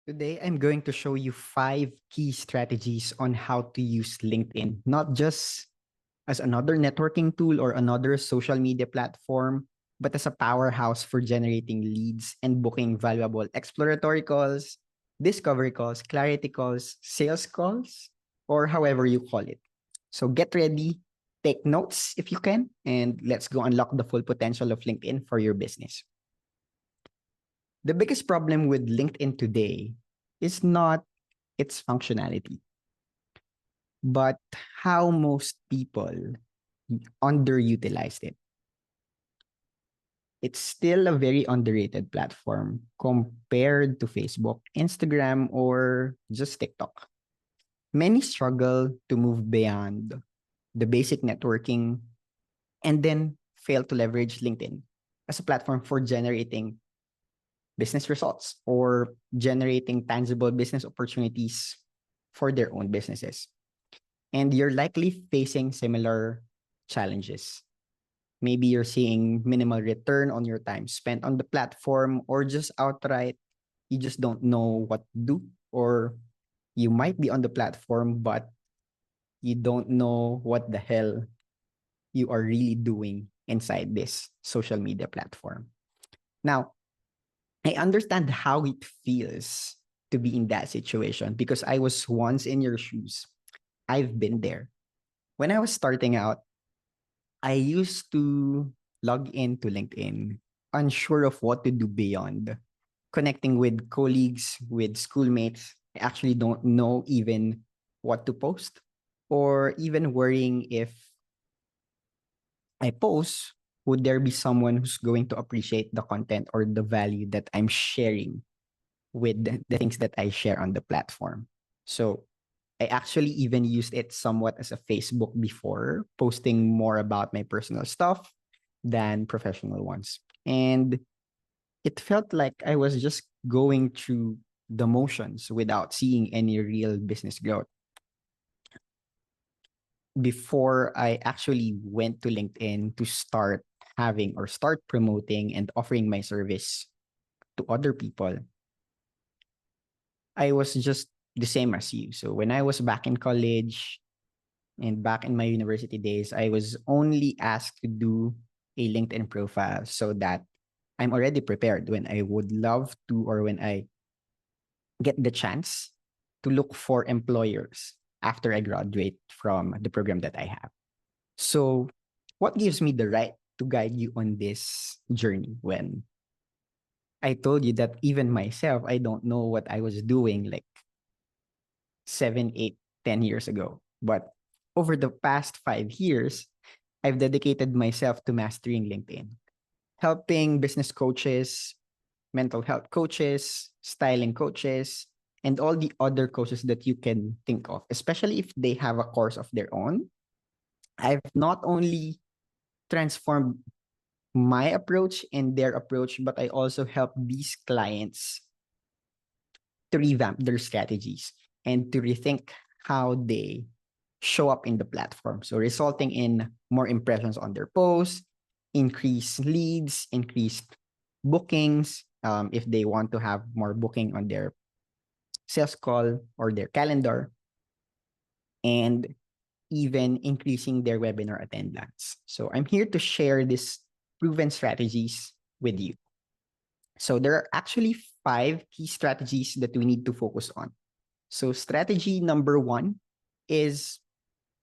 Today, I'm going to show you 5 key strategies on how to use LinkedIn, not just as another networking tool or another social media platform, but as a powerhouse for generating leads and booking valuable exploratory calls, discovery calls, clarity calls, sales calls, or however you call it. So get ready, take notes if you can, and let's go unlock the full potential of LinkedIn for your business. The biggest problem with LinkedIn today is not its functionality, but how most people underutilized it. It's still a very underrated platform compared to Facebook, Instagram, or just TikTok. Many struggle to move beyond the basic networking and then fail to leverage LinkedIn as a platform for generating business results or generating tangible business opportunities for their own businesses. And you're likely facing similar challenges. Maybe you're seeing minimal return on your time spent on the platform, or just outright, you just don't know what to do, or you might be on the platform, but you don't know what the hell you are really doing inside this social media platform. Now, I understand how it feels to be in that situation because I was once in your shoes. I've been there. When I was starting out, I used to log into LinkedIn, unsure of what to do beyond connecting with colleagues, with schoolmates. I actually don't know even what to post, or even worrying if I post, would there be someone who's going to appreciate the content or the value that I'm sharing with the things that I share on the platform. So I actually even used it somewhat as a Facebook before, posting more about my personal stuff than professional ones. And it felt like I was just going through the motions without seeing any real business growth. Before I actually went to LinkedIn to start having or start promoting and offering my service to other people, I was just the same as you. So when I was back in college and back in my university days, I was only asked to do a LinkedIn profile so that I'm already prepared when I would love to, or when I get the chance to look for employers after I graduate from the program that I have. So what gives me the right to guide you on this journey when I told you that even myself, I don't know what I was doing like 7, 8, 10 years ago. But over the past 5 years, I've dedicated myself to mastering LinkedIn, helping business coaches, mental health coaches, styling coaches, and all the other coaches that you can think of, especially if they have a course of their own. I've not only transformed my approach and their approach, but I also help these clients to revamp their strategies and to rethink how they show up in the platform. So resulting in more impressions on their posts, increased leads, increased bookings, if they want to have more booking on their sales call or their calendar, and even increasing their webinar attendance. So I'm here to share these proven strategies with you. So there are actually 5 key strategies that we need to focus on. So strategy number 1 is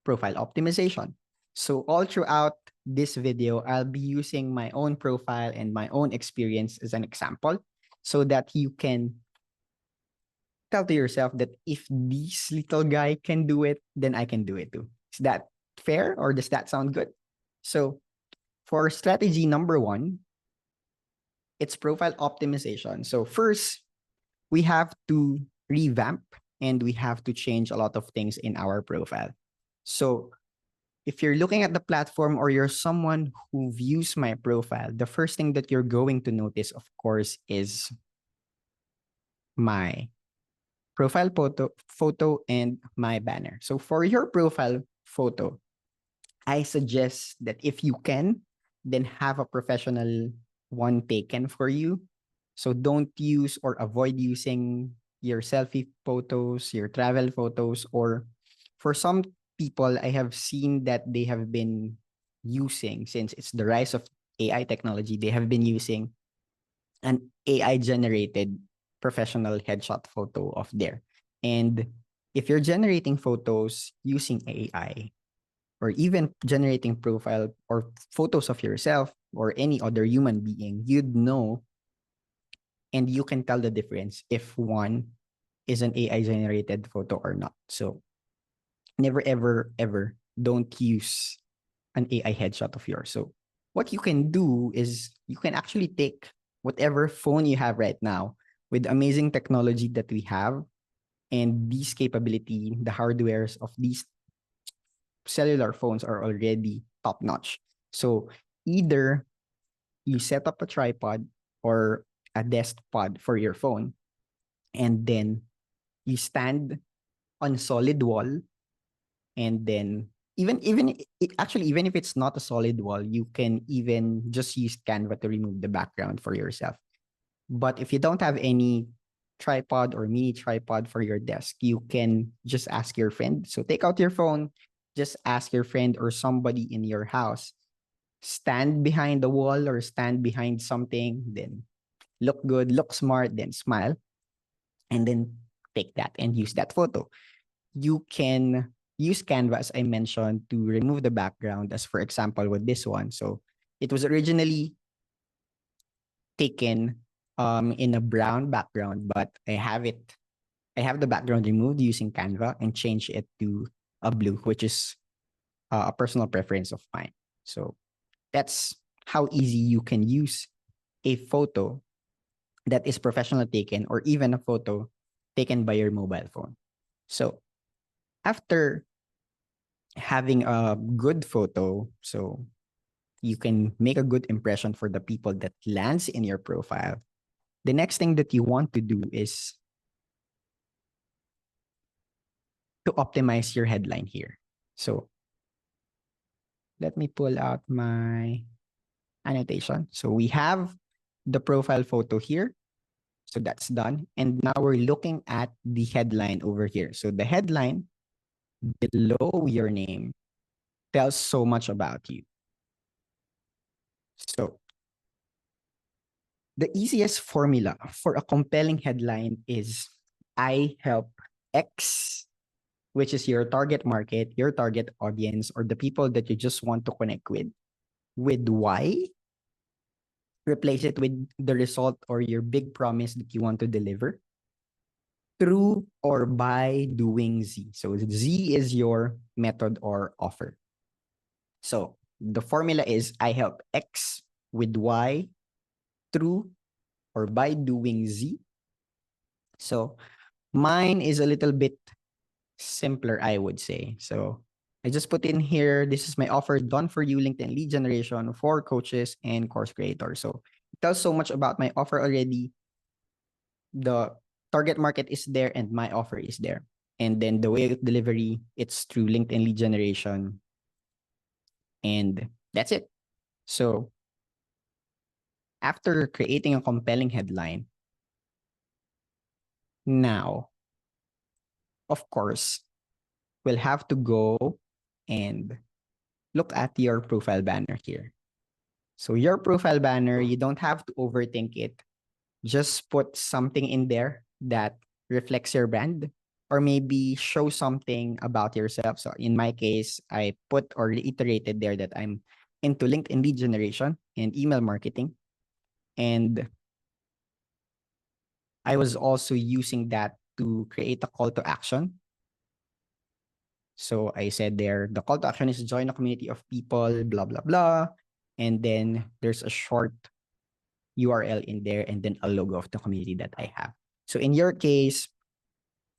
profile optimization. So all throughout this video, I'll be using my own profile and my own experience as an example so that you can tell to yourself that if this little guy can do it, then I can do it too. Is that fair, or does that sound good? So for strategy number 1, it's profile optimization. So first, we have to revamp and we have to change a lot of things in our profile. So if you're looking at the platform or you're someone who views my profile, the first thing that you're going to notice, of course, is my profile photo and my banner. So for your profile photo, I suggest that if you can, then have a professional one taken for you. So don't use or avoid using your selfie photos, your travel photos, or for some people, I have seen that they have been using, since it's the rise of AI technology, they have been using an AI generated professional headshot photo of there. And if you're generating photos using AI, or even generating profile or photos of yourself or any other human being, you'd know and you can tell the difference if one is an AI generated photo or not. So never, ever, ever don't use an AI headshot of yours. So what you can do is you can actually take whatever phone you have right now with amazing technology that we have and these capability, the hardwares of these cellular phones are already top notch. So either you set up a tripod or a desk pod for your phone, and then you stand on solid wall, and then actually, even if it's not a solid wall, you can even just use Canva to remove the background for yourself. But if you don't have any tripod or mini tripod for your desk, you can just ask your friend. So take out your phone, just ask your friend or somebody in your house, stand behind the wall or stand behind something, then look good, look smart, then smile, and then take that and use that photo. You can use Canva, as I mentioned, to remove the background, as for example with this one. So it was originally taken in a brown background, but I have the background removed using Canva and change it to a blue, which is a personal preference of mine. So that's how easy you can use a photo that is professionally taken, or even a photo taken by your mobile phone. So after having a good photo, so you can make a good impression for the people that lands in your profile, the next thing that you want to do is to optimize your headline here. So let me pull out my annotation. So we have the profile photo here. So that's done. And now we're looking at the headline over here. So the headline below your name tells so much about you. So the easiest formula for a compelling headline is I help X, which is your target market, your target audience, or the people that you just want to connect with Y. Replace it with the result or your big promise that you want to deliver through or by doing Z. So Z is your method or offer. So the formula is I help X with Y through or by doing Z. So mine is a little bit simpler, I would say. So I just put in here, this is my offer done for you, LinkedIn lead generation for coaches and course creators. So it tells so much about my offer already. The target market is there and my offer is there. And then the way of delivery, it's through LinkedIn lead generation. And that's it. So after creating a compelling headline, now, of course, we'll have to go and look at your profile banner here. So your profile banner, you don't have to overthink it. Just put something in there that reflects your brand, or maybe show something about yourself. So in my case, I put or reiterated there that I'm into LinkedIn lead generation and email marketing. And I was also using that to create a call to action. So I said there, the call to action is join a community of people, blah, blah, blah. And then there's a short URL in there and then a logo of the community that I have. So in your case,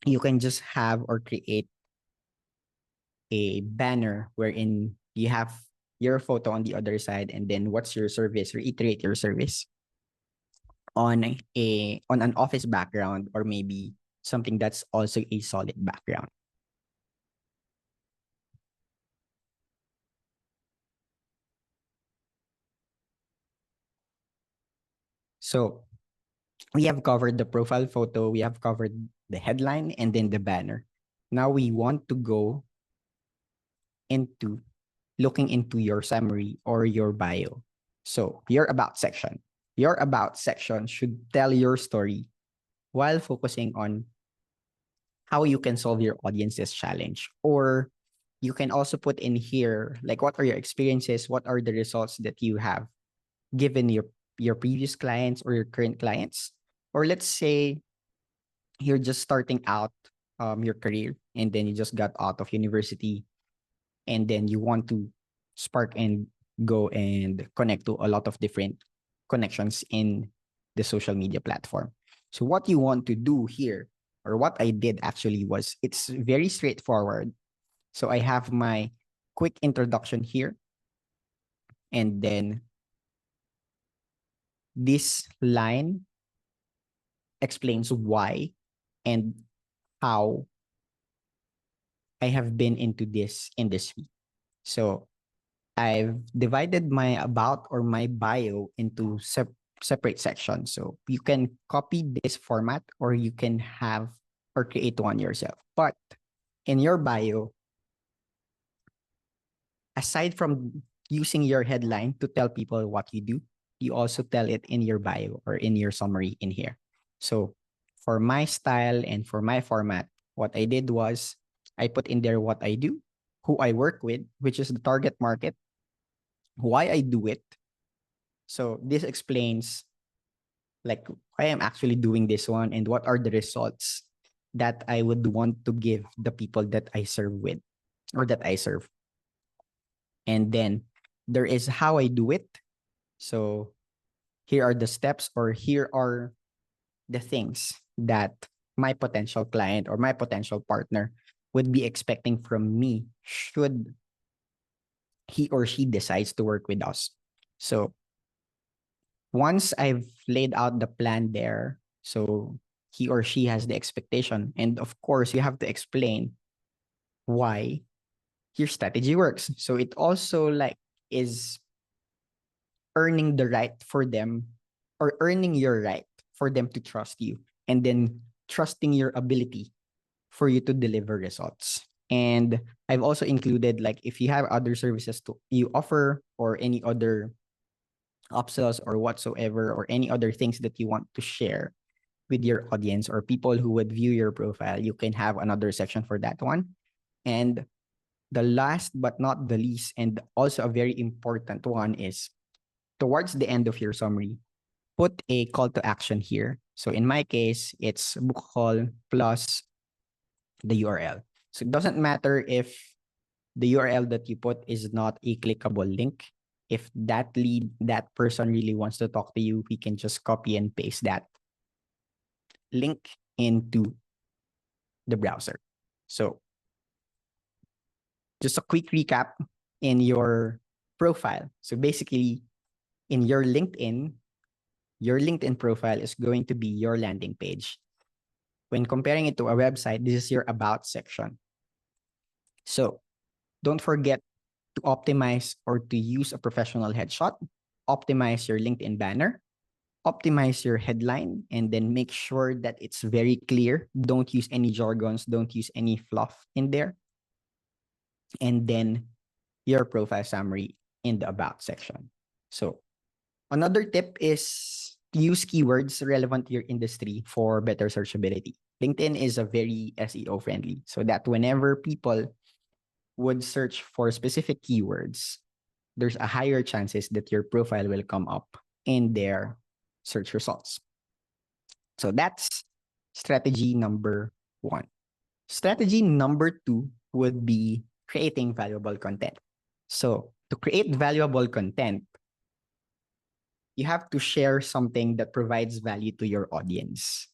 you can just have or create a banner wherein you have your photo on the other side, and then what's your service, reiterate your service on an office background, or maybe something that's also a solid background. So we have covered the profile photo, we have covered the headline, and then the banner. Now we want to go into looking into your summary or your bio. So your about section. Your about section should tell your story while focusing on how you can solve your audience's challenge. Or you can also put in here, like, what are your experiences? What are the results that you have given your previous clients or your current clients? Or let's say you're just starting out your career, and then you just got out of university, and then you want to spark and go and connect to a lot of different connections in the social media platform. So what you want to do here, or what I did actually, was it's very straightforward. So I have my quick introduction here, and then this line explains why and how I have been into this industry. So I've divided my about or my bio into separate sections. So you can copy this format, or you can have or create one yourself. But in your bio, aside from using your headline to tell people what you do, you also tell it in your bio or in your summary in here. So for my style and for my format, what I did was I put in there what I do, who I work with, which is the target market, why I do it. So this explains like why I'm actually doing this one and what are the results that I would want to give the people that I serve with or that I serve. And then there is how I do it. So here are the steps, or here are the things that my potential client or my potential partner would be expecting from me should he or she decides to work with us. So once I've laid out the plan there, so he or she has the expectation, and of course you have to explain why your strategy works. So it also like is earning the right for them, or earning your right for them to trust you, and then trusting your ability for you to deliver results. And I've also included, like, if you have other services to you offer, or any other upsells or whatsoever, or any other things that you want to share with your audience or people who would view your profile, you can have another section for that one. And the last but not the least, and also a very important one, is towards the end of your summary, put a call to action here. So in my case, it's book call plus the URL. So it doesn't matter if the URL that you put is not a clickable link. If that person really wants to talk to you, we can just copy and paste that link into the browser. So just a quick recap in your profile. So basically, in your LinkedIn profile is going to be your landing page. When comparing it to a website, this is your about section. So don't forget to optimize or to use a professional headshot, optimize your LinkedIn banner, optimize your headline, and then make sure that it's very clear. Don't use any jargons, don't use any fluff in there. And then your profile summary in the about section. So another tip is use keywords relevant to your industry for better searchability. LinkedIn is a very SEO friendly, so that whenever people would search for specific keywords, there's a higher chances that your profile will come up in their search results. So that's strategy number 1. Strategy number 2 would be creating valuable content. So to create valuable content, you have to share something that provides value to your audience.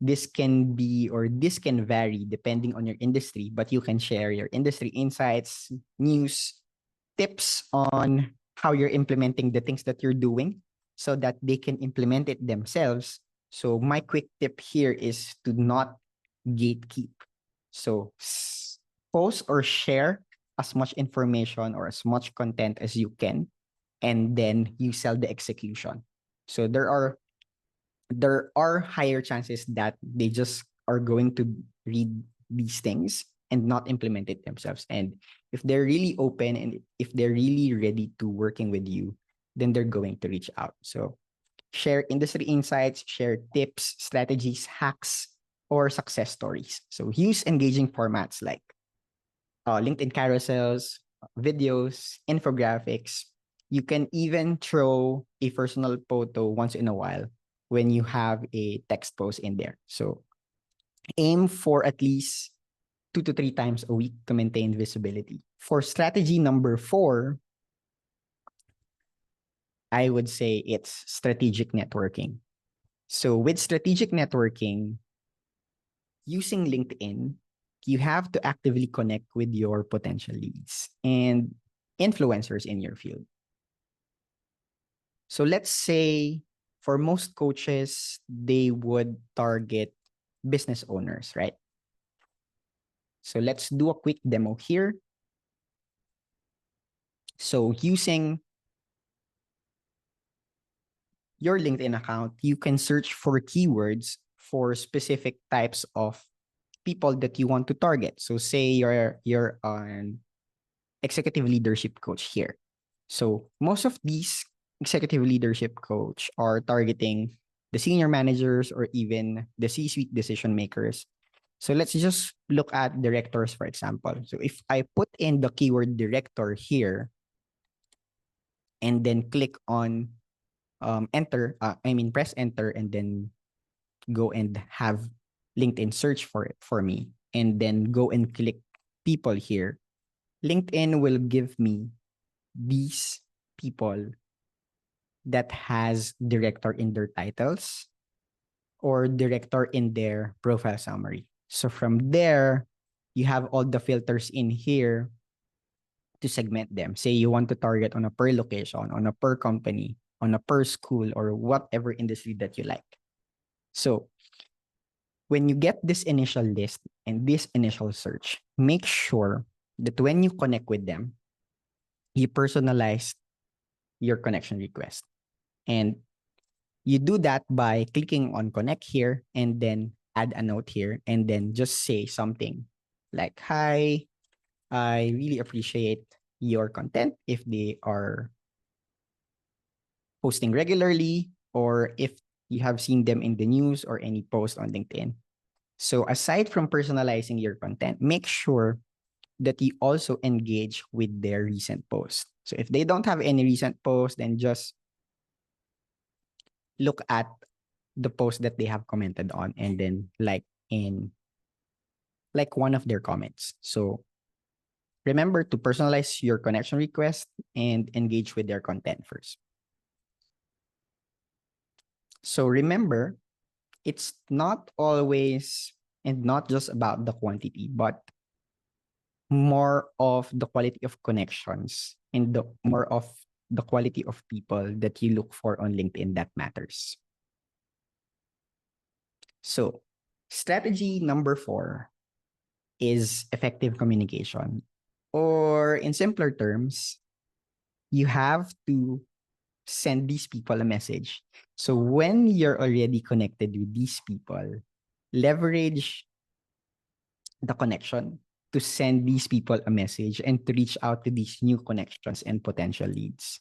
This can be, or this can vary depending on your industry, but you can share your industry insights, news, tips on how you're implementing the things that you're doing so that they can implement it themselves. So my quick tip here is to not gatekeep. So post or share as much information or as much content as you can, and then you sell the execution. So there are higher chances that they just are going to read these things and not implement it themselves. And if they're really open and if they're really ready to working with you, then they're going to reach out. So share industry insights, share tips, strategies, hacks, or success stories. So use engaging formats like LinkedIn carousels, videos, infographics. You can even throw a personal photo once in a while when you have a text post in there. So aim for at least 2 to 3 times a week to maintain visibility. For strategy number 4, I would say it's strategic networking. So with strategic networking, using LinkedIn, you have to actively connect with your potential leads and influencers in your field. So let's say for most coaches, they would target business owners, right? So let's do a quick demo here. So using your LinkedIn account, you can search for keywords for specific types of people that you want to target. So say you're an executive leadership coach here. So most of these executive leadership coach are targeting the senior managers or even the C-suite decision makers. So let's just look at directors, for example. So if I put in the keyword director here and then click on enter, press enter and then go and have LinkedIn search for it for me and then go and click people here, LinkedIn will give me these people that has director in their titles or director in their profile summary. So from there, you have all the filters in here to segment them. Say you want to target on a per location, on a per company, on a per school, or whatever industry that you like. So when you get this initial list and this initial search, make sure that when you connect with them, you personalize your connection request. And you do that by clicking on connect here and then add a note here and then just say something like, hi, I really appreciate your content if they are posting regularly or if you have seen them in the news or any post on LinkedIn. So aside from personalizing your content, make sure that you also engage with their recent posts. So if they don't have any recent posts, then just look at the post that they have commented on and then like one of their comments. So remember to personalize your connection request and engage with their content first. So remember, it's not always and not just about the quantity, but more of the quality of connections and the more of the quality of people that you look for on LinkedIn that matters. So strategy number 4 is effective communication. Or in simpler terms, you have to send these people a message. So when you're already connected with these people, leverage the connection to send these people a message and to reach out to these new connections and potential leads.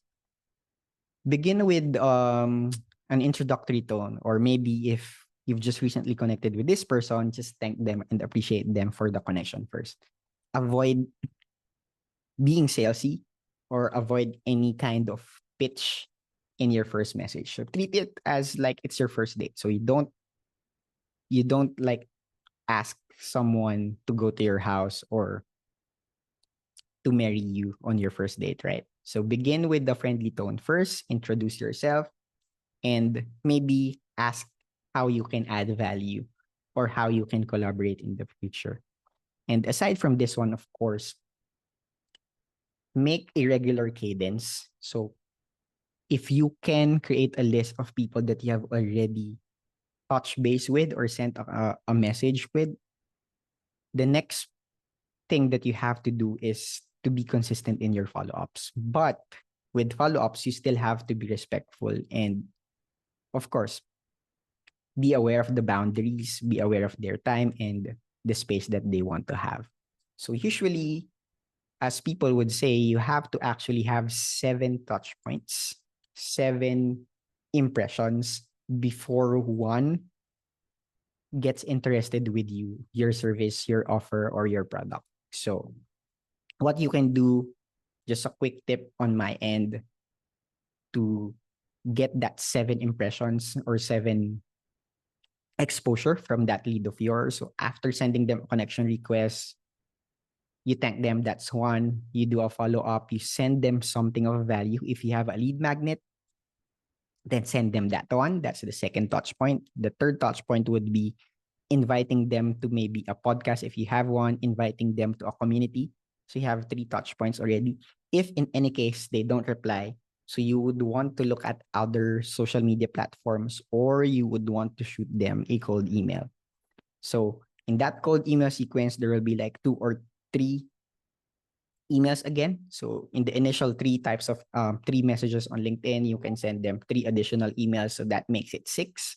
Begin with an introductory tone, or maybe if you've just recently connected with this person, just thank them and appreciate them for the connection first. Avoid being salesy or avoid any kind of pitch in your first message. So treat it as like it's your first date. So you don't like ask someone to go to your house or to marry you on your first date, right? So begin with the friendly tone first, introduce yourself, and maybe ask how you can add value or how you can collaborate in the future. And aside from this one, of course, make a regular cadence. So if you can create a list of people that you have already touched base with or sent a message with, the next thing that you have to do is to be consistent in your follow-ups. But with follow-ups, you still have to be respectful and, of course, be aware of the boundaries, be aware of their time and the space that they want to have. So usually, as people would say, you have to actually have 7 touch points, 7 impressions before one gets interested with you, your service, your offer, or your product. So what you can do, just a quick tip on my end to get that 7 impressions or 7 exposure from that lead of yours. So after sending them a connection request, you thank them. That's one. You do a follow up. You send them something of value. If you have a lead magnet, then send them that one. That's the second touch point. The third touch point would be inviting them to maybe a podcast if you have one, inviting them to a community. So you have 3 touch points already. If in any case they don't reply, so you would want to look at other social media platforms or you would want to shoot them a cold email. So in that cold email sequence, there will be like 2 or 3 emails again. So in the initial 3 types of 3 messages on LinkedIn, you can send them 3 additional emails. So that makes it 6.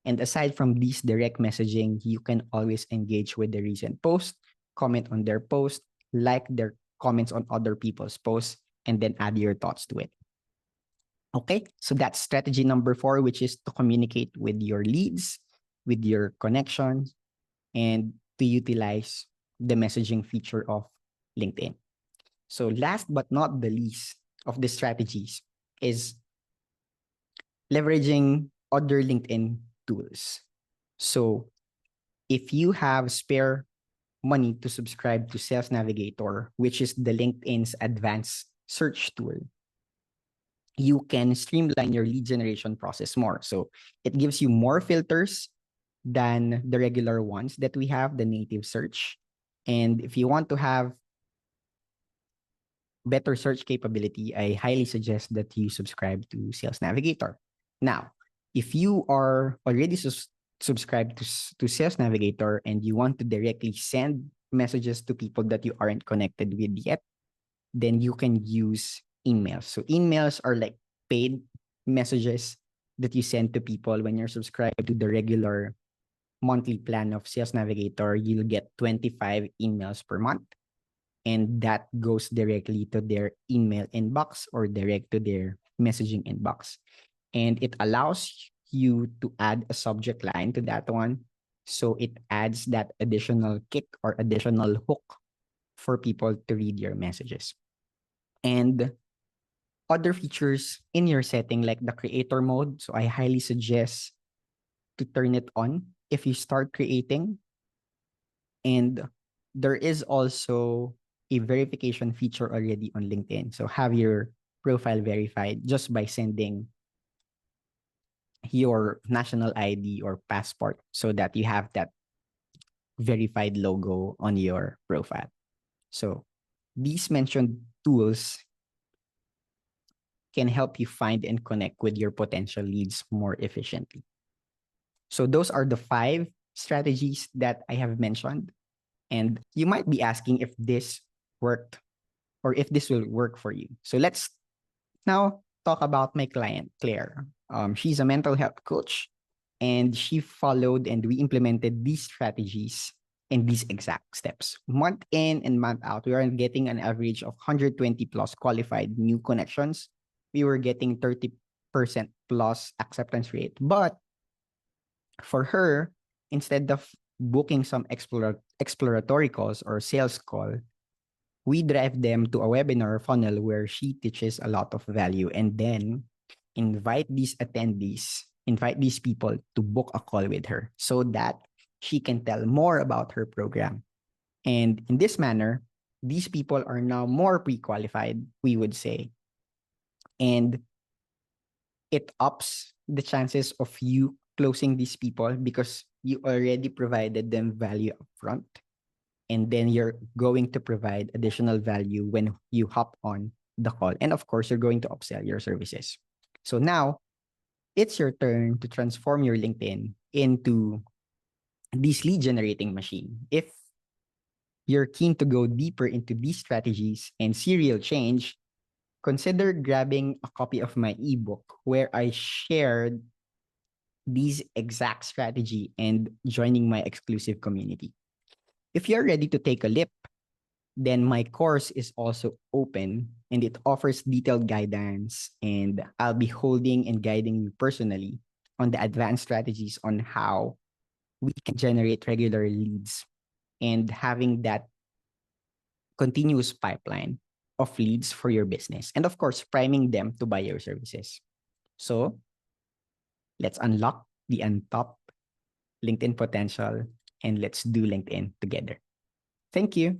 And aside from these direct messaging, you can always engage with the recent post, comment on their post, like their comments on other people's posts, and then add your thoughts to it. Okay, so that's strategy number 4, which is to communicate with your leads, with your connections, and to utilize the messaging feature of LinkedIn. So last but not the least of the strategies is leveraging other LinkedIn tools. So if you have spare money to subscribe to Sales Navigator, which is the LinkedIn's advanced search tool, you can streamline your lead generation process more. So it gives you more filters than the regular ones that we have, the native search. And if you want to have better search capability, I highly suggest that you subscribe to Sales Navigator. Now, if you are already subscribed to Sales Navigator and you want to directly send messages to people that you aren't connected with yet, then you can use emails. So emails are like paid messages that you send to people when you're subscribed to the regular monthly plan of Sales Navigator. You'll get 25 emails per month. And that goes directly to their email inbox or direct to their messaging inbox. And it allows you to add a subject line to that one. So it adds that additional kick or additional hook for people to read your messages. And other features in your setting, like the creator mode. So I highly suggest to turn it on if you start creating. And there is also a verification feature already on LinkedIn. So have your profile verified just by sending your national ID or passport so that you have that verified logo on your profile. So these mentioned tools can help you find and connect with your potential leads more efficiently. So those are the 5 strategies that I have mentioned. And you might be asking if this worked or if this will work for you. So let's now talk about my client, Claire. She's a mental health coach and she followed and we implemented these strategies in these exact steps. Month in and month out, we are getting an average of 120 plus qualified new connections. We were getting 30% plus acceptance rate. But for her, instead of booking some exploratory calls or sales call, we drive them to a webinar funnel where she teaches a lot of value and then invite these attendees, invite these people to book a call with her so that she can tell more about her program. And in this manner, these people are now more pre-qualified, we would say. And it ups the chances of you closing these people because you already provided them value upfront. And then you're going to provide additional value when you hop on the call. And of course, you're going to upsell your services. So now it's your turn to transform your LinkedIn into this lead generating machine. If you're keen to go deeper into these strategies and serial change, consider grabbing a copy of my ebook where I shared these exact strategy and joining my exclusive community. If you're ready to take a leap, then my course is also open and it offers detailed guidance, and I'll be holding and guiding you personally on the advanced strategies on how we can generate regular leads and having that continuous pipeline of leads for your business. And of course, priming them to buy your services. So let's unlock the untapped LinkedIn potential and let's do LinkedIn together. Thank you.